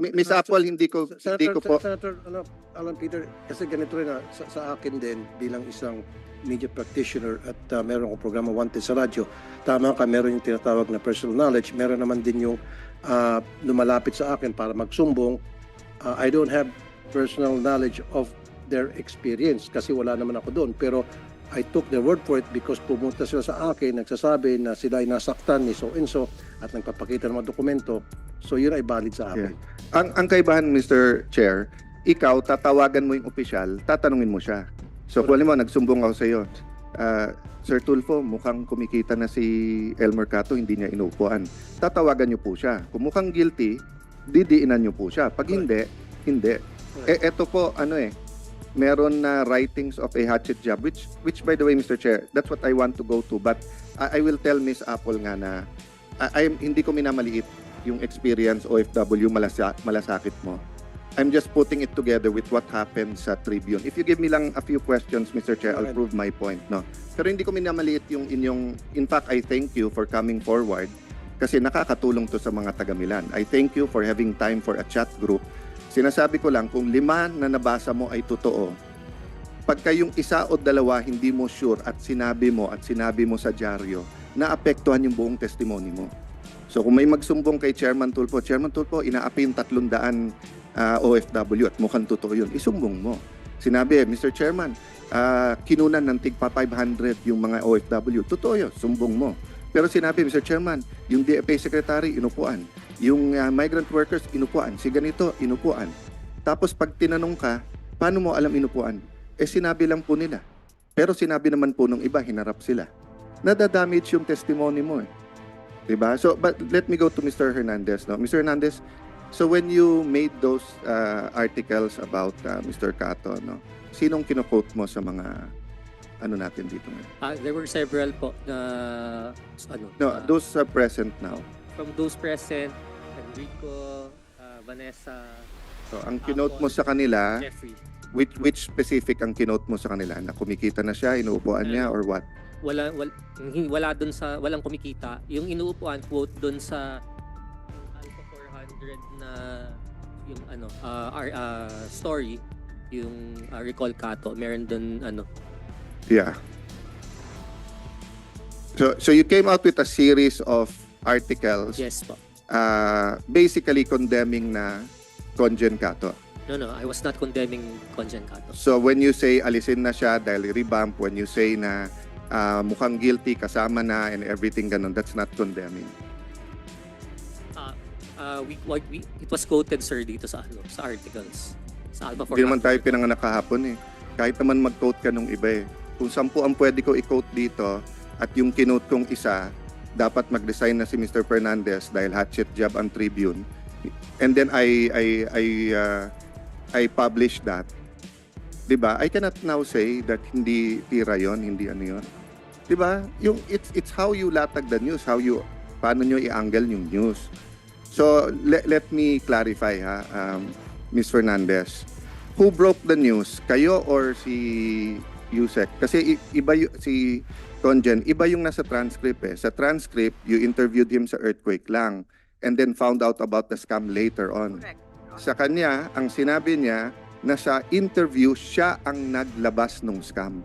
Miss Apple, hindi ko po. Senator Alan Peter, kasi ganito rin sa akin din bilang isang media practitioner at meron akong programa Wanted sa radyo. Tama ka, meron yung tinatawag na personal knowledge, meron naman din yung lumalapit sa akin para magsumbong. I don't have personal knowledge of their experience kasi wala naman ako doon. Pero I took their word for it because pumunta sila sa akin, nagsasabi na sila ay nasaktan ni so-and-so at nagpapakita ng mga dokumento. So yun ay valid sa akin. Ang kaibahan, Mr. Chair, ikaw, tatawagan mo yung opisyal, tatanungin mo siya. So kung alam mo, nagsumbong ako sa iyo, Sir Tulfo, mukhang kumikita na si El Mercato, hindi niya inuupuan. Tatawagan niyo po siya. Kung mukhang guilty, didiinan niyo po siya. Pag hindi, hindi. Eto po, meron na writings of a hatchet job, which by the way, Mr. Chair, that's what I want to go to. But I will tell Miss Apple nga na hindi ko minamaliit yung experience OFW malasakit mo. I'm just putting it together with what happened sa Tribune. If you give me lang a few questions, Mr. Chair, I'll prove my point. No? Pero hindi ko minamaliit yung inyong... In fact, I thank you for coming forward kasi nakakatulong to sa mga taga-Milan. I thank you for having time for a chat group. Sinasabi ko lang, kung 5 na nabasa mo ay totoo, pagka yung 1 o 2 hindi mo sure at sinabi mo sa dyaryo, naapektuhan yung buong testimony mo. So kung may magsumbong kay Chairman Tulfo, inaapi yung 300 OFW at mukhang totoo yun, isumbong mo. Sinabi, Mr. Chairman, kinunan ng tigpa 500 yung mga OFW, totoo yun, sumbong mo. Pero sinabi, Mr. Chairman, yung DFA Secretary, inupuan. Yung migrant workers, inupuan. Si ganito, inupuan. Tapos pag tinanong ka, paano mo alam inupuan? Sinabi lang po nila. Pero sinabi naman po nung iba, hinarap sila. Nadadamage yung testimony mo. Diba? So, but let me go to Mr. Hernandez. No? Mr. Hernandez, so when you made those articles about Mr. Cato, no? Sinong kino-quote mo sa mga natin dito ngayon? There were several po na those are present now. from those present, Enrico, Vanessa, So, ang kinote mo sa kanila, Jeffrey. which specific ang kinote mo sa kanila? Na kumikita na siya, inuupuan niya, or what? Wala dun sa walang kumikita. Yung inuupuan quote dun sa Alpha 400 na yung story, yung Recall Cato, meron dun Yeah. So you came out with a series of articles yes po. basically condemning na Conjen Cato. No, I was not condemning Conjen Cato. So when you say alisin na siya dahil revamp, when you say na mukhang guilty kasama na and everything ganun, that's not condemning. It was quoted, sir, dito sa articles. Sa Alpha 400. Hindi naman tayo pinanganak kahapon eh. Kahit naman mag-quote ka nung iba eh. Kung 10 ang pwede ko i-quote dito at yung kinote kong isa, dapat mag-resign na si Mr. Fernandez dahil hatchet job ang Tribune. And then I published that. 'Di ba? I cannot now say that hindi tira 'yon, hindi ano 'yon. 'Di ba? Yung it's how you latag the news, paano nyo i-angle yung news. So let me clarify Ms. Fernandez. Who broke the news? Kayo or si Yusek? Kasi iba si Conjen, iba yung nasa transcript eh. Sa transcript, you interviewed him sa earthquake lang and then found out about the scam later on. Correct. Sa kanya, ang sinabi niya na sa interview, siya ang naglabas ng scam.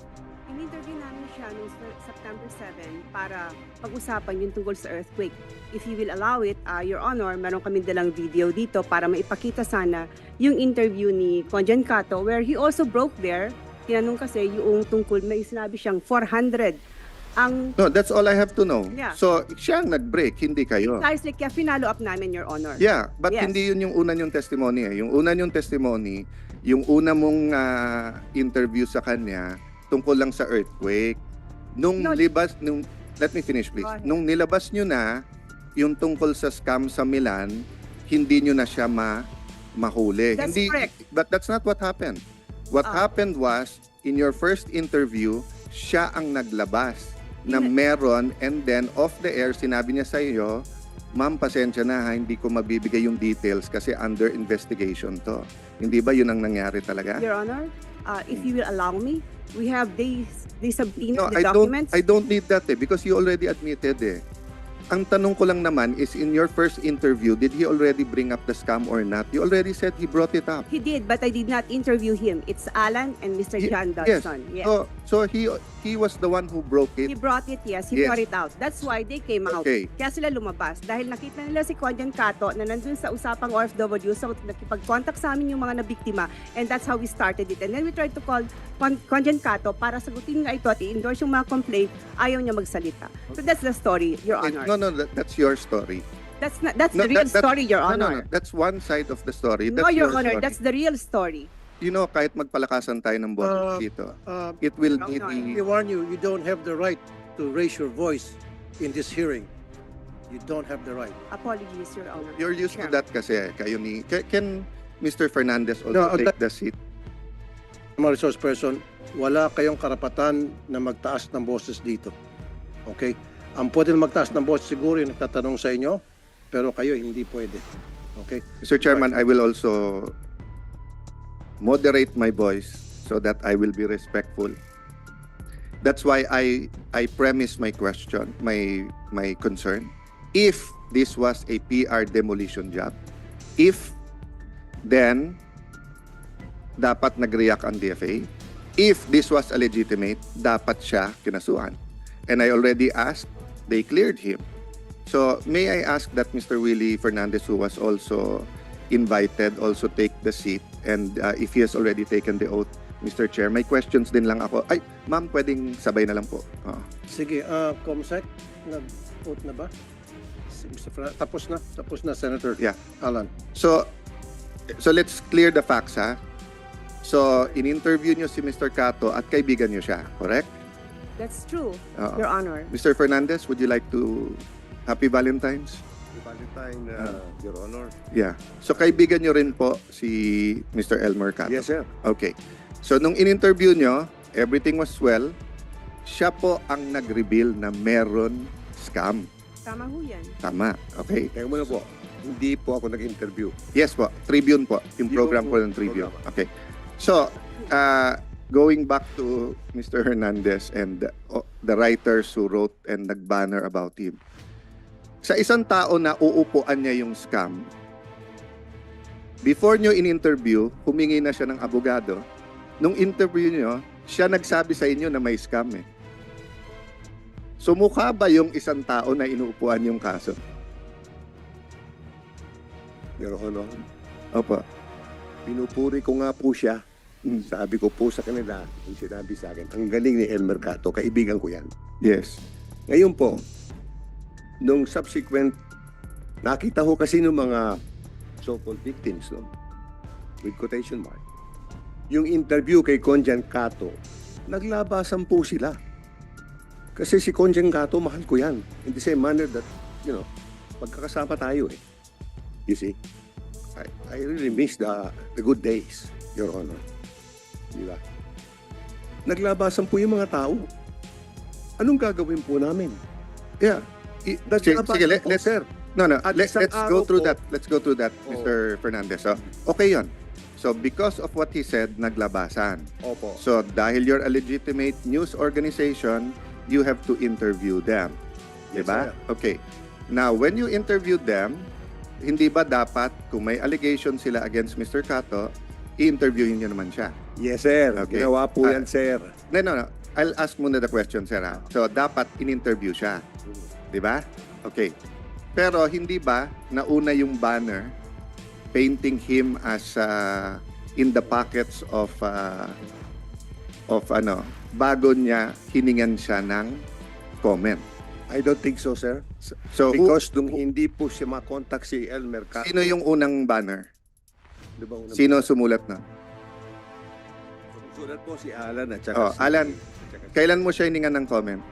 In-interview namin siya noong September 7 para pag-usapan yung tungkol sa earthquake. If you will allow it, Your Honor, meron kami dalang video dito para maipakita sana yung interview ni Conjen Cato where he also broke there. Tinanong kasi yung tungkol, may sinabi siyang 400. No, that's all I have to know. Yeah. So, siya ang nag-break, hindi kayo. Precisely, kaya finalo up namin, Your Honor. Yeah, but Yes. hindi yun yung una yung testimony eh. Yung una yung testimony, yung una mong interview sa kanya tungkol lang sa earthquake. Let me finish please. Go ahead. Nung nilabas nyo na yung tungkol sa scam sa Milan, hindi nyo na siya mahuli. That's Hindi, correct. but that's not what happened. What happened was, in your first interview, siya ang naglabas na meron, and then off the air, sinabi niya sa iyo, ma'am, pasensya na hindi ko mabibigay yung details kasi under investigation to. Hindi ba yun ang nangyari talaga? Your Honor, if you will allow me, we have they subpoenaed No, the documents. I don't need that because you already admitted eh. ang tanong ko lang naman is, in your first interview, did he already bring up the scam or not? You already said he brought it up. He did, but I did not interview him. It's Alan and Mr. John Yes. Dodson. Yes. So he was the one who broke He it. brought it, yes. He Yes. brought it out. That's why they came out. Okay. Kaya sila lumabas. Dahil nakita nila si Conjan Cato na nandun sa usapang OFW, so nakipag-contact sa amin yung mga nabiktima, and that's how we started it. And then we tried to call Conjan Cato para sagutin nga ito at i-endorse yung mga complaint. Ayaw niya magsalita. So that's the story, Your Okay, Honor. no, that's your story. That's the No, real that- story, Your No, Honor. that's one side of the story. No, That's Your your Honor, story. that's the real story. You know, kahit magpalakasan tayo ng boses dito, it will No, be no, the... I warn you, you don't have the right to raise your voice in this hearing. You don't have the right. Apologies, Your Honor. You're used to Chair. that kasi. Kayo ni... Can Mr. Fernandez also No, take the seat? Mga resource person, wala kayong karapatan na magtaas ng boses dito. Okay? Ang pwede na magtaas ng boses siguro yung nagtatanong sa inyo, pero kayo hindi pwede. Okay? Mr. Chairman, I will also moderate my voice so that I will be respectful. That's why I premise my question, my concern. If this was a PR demolition job, then dapat nag-react ang DFA. If this was a legitimate, dapat siya kinasuhan. And I already asked, they cleared him. So may I ask that Mr. Willie Fernandez, who was also invited, also take the seat, and if he has already taken the oath, Mr. Chair, may questions din lang ako. Ay, ma'am, pwedeng sabay na lang po. Sige, Comsec, nag-vote na ba? Si Mr. Tapos na, Senator Yeah. Alan. So let's clear the facts, ha? So, in-interview nyo si Mr. Cato at kaibigan nyo siya, correct? That's true, Oo. Your Honor. Mr. Fernandez, would you like to... Happy Valentine's? Valentine, Your Honor. Yeah. So, kaibigan nyo rin po si Mr. Elmer Cato? Yes, sir. Okay. So, nung in-interview nyo, everything was well. Siya po ang nag-reveal na meron scam. Tama ho yan. Tama. Okay. Teka muna po. Hindi po ako nag-interview. Yes po. Tribune po. Yung program po ng Tribune. Okay. So, going back to Mr. Hernandez and the writers who wrote and nag-banner about him. Sa isang tao na uupuan niya yung scam, before nyo in-interview, humingi na siya ng abogado. Nung interview nyo, siya nagsabi sa inyo na may scam eh. So mukha ba yung isang tao na inuupuan yung kaso? Your Honor, Opo. pinupuri ko nga po siya. Mm. Sabi ko po sa kanila, yung sinabi sa akin, ang galing ni Elmer Cato, kaibigan ko yan. Yes. Ngayon po, nung subsequent, nakita ko kasi ng mga so-called victims, no? With quotation mark. Yung interview kay Conjan Cato, naglabasan po sila. Kasi si Conjan Cato, mahal ko yan. In the same manner that, pagkakasama tayo eh. You see? I really miss the good days, Your Honor. Di ba? Naglabasan po yung mga tao. Anong gagawin po namin? Yeah. Sige, let's sir. No, At let's isang go araw through po- that. Let's go through that, Oo. Mr. Fernandez. So, okay 'yon. So, because of what he said, naglabasan. Opo. So, dahil you're a legitimate news organization, you have to interview them. Yes, Diba? sir. Okay. Now, when you interview them, hindi ba dapat, kung may allegation sila against Mr. Cato, i-interviewin nyo naman siya? Yes, sir. Okay. Ginawa po yan, sir. No. I'll ask muna the question, sir. Ha? So, dapat in-interview siya. Di ba? Okay. Pero hindi ba nauna yung banner painting him as in the pockets of bago niya hiningan siya ng comment. I don't think so, sir. So, Because nung hindi po siya makontak si Elmer Cato. sino yung unang banner? Di ba unang- Sino sumulat na? Sulat po si Alan at saka Oh, Alan. at saka si- Kailan mo siya hiningan ng comment?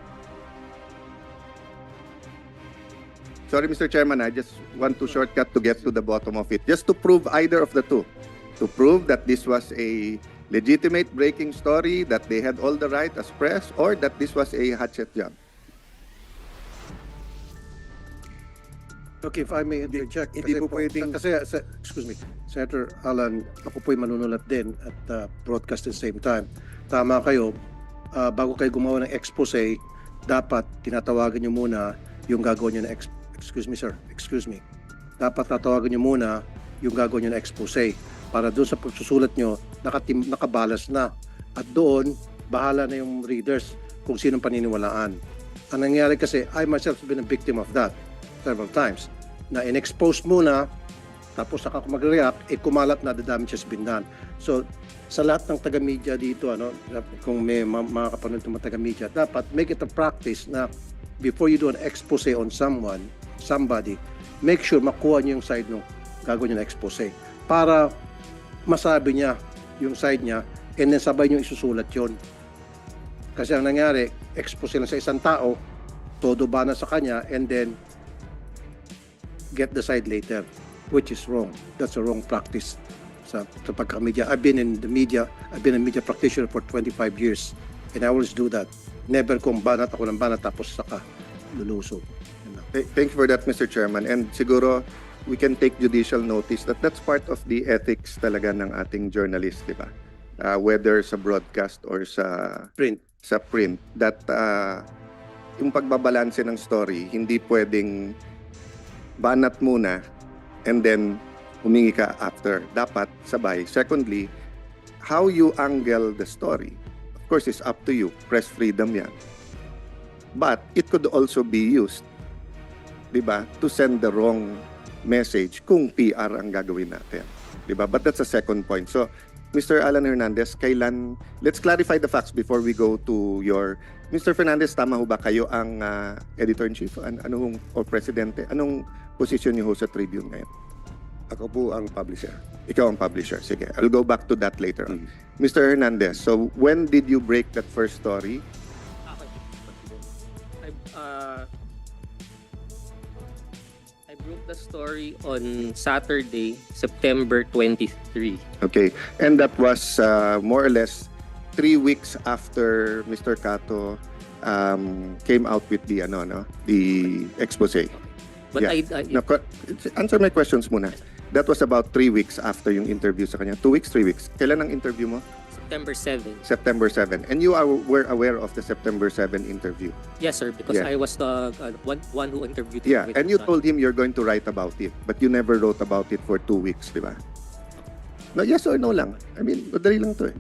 Sorry, Mr. Chairman, I just want to shortcut to get to the bottom of it. Just to prove either of the two. To prove that this was a legitimate breaking story, that they had all the right as press, or that this was a hatchet job. Okay, if I may interject. hindi po pwedeng- Excuse me, Senator Alan, ako po'y manunulat din at broadcast at the same time. Tama kayo, bago kayo gumawa ng expose, dapat tinatawagan nyo muna yung gagawin nyo na excuse me sir, excuse me. Dapat tatawagan nyo muna yung gagawin nyo na expose para doon sa pagsusulat nyo nakabalas na at doon bahala na yung readers kung sinong paniniwalaan. Ang nangyari kasi, I myself have been a victim of that several times na in-expose muna tapos saka ako mag-react, kumalat na the damage has been done. So, sa lahat ng taga-media dito, kung may mga kapanood ng mga taga-media, dapat make it a practice na before you do an expose on somebody, make sure makuha niyo yung side ng gagawin niyo na expose para masabi niya yung side niya and then sabay niyo isusulat yon. Kasi ang nangyari, expose lang sa isang tao, todo ba na sa kanya and then get the side later, which is wrong. That's a wrong practice sa pagka-media. I've been in the media, I've been a media practitioner for 25 years and I always do that. Never kung banat ako ng banat tapos saka lulusog. Thank you for that, Mr. Chairman. And siguro, we can take judicial notice that that's part of the ethics talaga ng ating journalist, di ba? Whether sa broadcast or sa Print. print, that yung pagbabalanse ng story, hindi pwedeng banat muna and then humingi ka after. Dapat sabay. Secondly, how you angle the story, of course, is up to you. Press freedom yan. But it could also be used, di ba, to send the wrong message kung PR ang gagawin natin. Di ba? But that's a second point. So, Mr. Alan Hernandez, let's clarify the facts before we go to your... Mr. Fernandez, tama ho ba kayo ang editor-in-chief? O presidente? Anong posisyon niyo ho sa Tribune ngayon? Ako po ang publisher. Ikaw ang publisher. Sige, I'll go back to that later on. Mm. Mr. Hernandez, so when did you break that first story? I broke the story on Saturday, September 23. Okay, and that was more or less 3 weeks after Mr. Cato came out with the the expose. But Yeah. Answer my questions muna. That was about 3 weeks after yung interview sa kanya. 2 weeks, 3 weeks. Kailan ang interview mo? September 7. September 7. And you were aware of the September 7 interview. Yes, sir, because Yeah. I was the one who interviewed him. Yeah, with and you the- told him you're going to write about it, but you never wrote about it for 2 weeks, di ba? No, yes or no lang. I mean, madali lang to eh.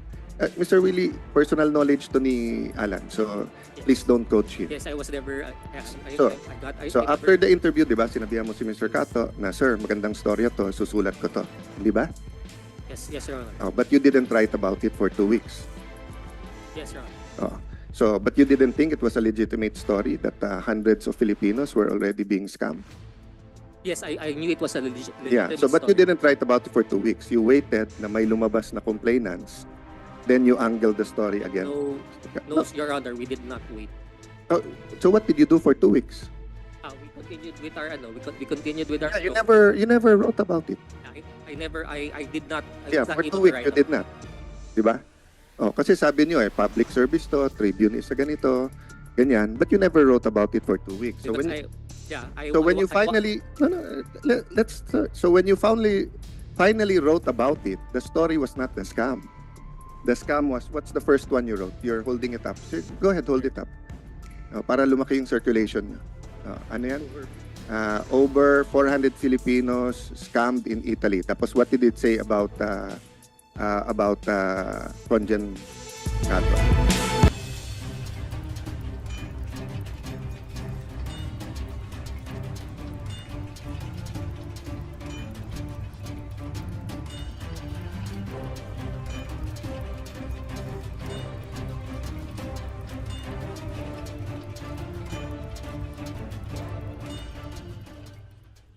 Mr. Willie, personal knowledge to ni Alan, so please don't coach him. Yes, I was never. So after the interview, di ba, sinabihan mo si Mr. Cato na, sir, magandang storya to, susulat ko to. Di ba? Yes, Your Honor. Oh, but you didn't write about it for 2 weeks. Yes, Your Honor. Oh. So, but you didn't think it was a legitimate story that hundreds of Filipinos were already being scammed? Yes, I knew it was a Yeah, so but you didn't write about it for 2 weeks. You waited na may lumabas na complainants. Then you angled the story again. No, Your Honor, we did not wait. So what did you do for 2 weeks? We continued with our we continued with our. Yeah, story. you never wrote about it. I did not. Yeah, was not for 2 able to weeks write you did not. Di ba? Oh, kasi sabi niyo public service to, Tribune is sa ganito, ganyan, but you never wrote about it for 2 weeks. So Because when I when you finally so when you finally wrote about it, the story was not the scam. The scam was, what's the first one you wrote? You're holding it up. So, go ahead, hold it up. Para lumaki yung circulation niya. Ano yan? Over 400 Filipinos scammed in Italy. Tapos what did it say about Conjan Cato?